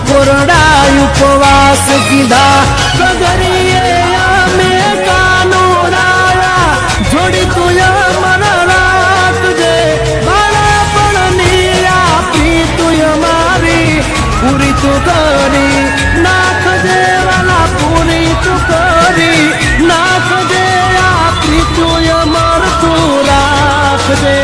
कोरडा उपवास कीधा कगरिये मे कानोराया जोड़ी तुया मन राखजे बाळपणनी आपली तुया मारी पूरी तू करी नाखजे वाला पूरी तू करी नाखजे आपली तुया मर तू राखजे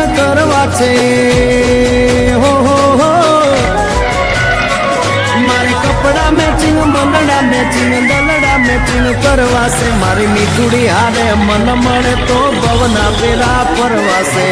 કરવા છે હો મારે કપડા મેચિંગ બંગડા મેચિંગ દલડા મેચિંગ કરવા છે મારી મીઠુડી હારે મન મળે તો ભવના પેલા ફરવા છે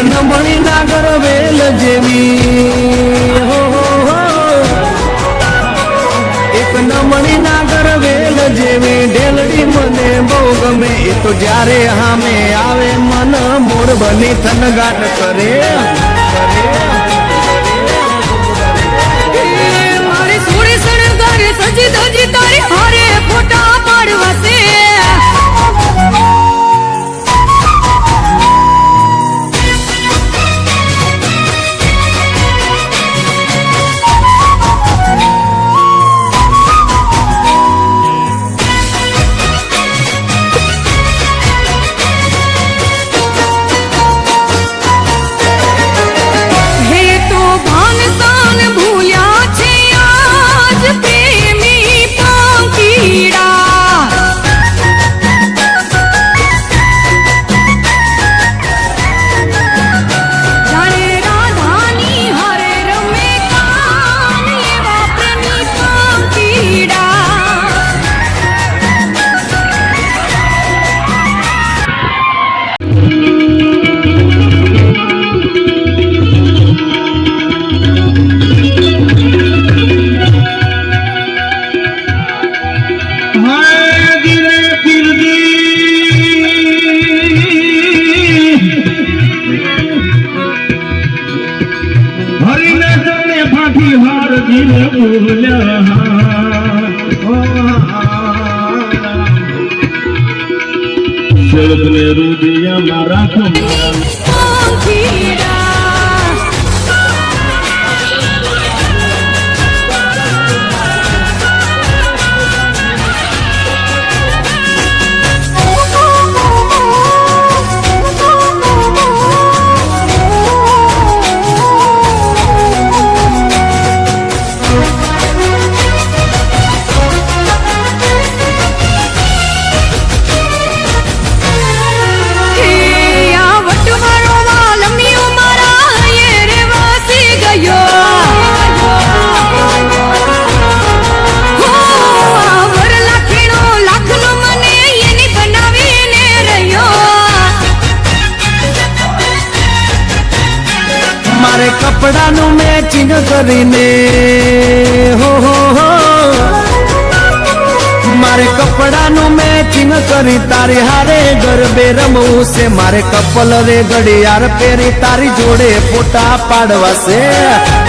નમણી નાગર વેલ જેવી હો એક નમણી નાગર વેલ જેવી ઢેલડી મને બહુ ગમે એ તો જ્યારે હામે આવે મન મોર બની થનગાટ કરે મારી સોળી સણગારે સજી ધજી તારી હારે ફોટા પાડવા છે શરદને રુદિયામાં રાખો કરીને હો મારે કપડાનું મેચિંગ કરી તારી હારે ગરબે રમવું છે મારે કપલ રે ઘડિયાળ પહેરી તારી જોડે ફોટા પાડવા છે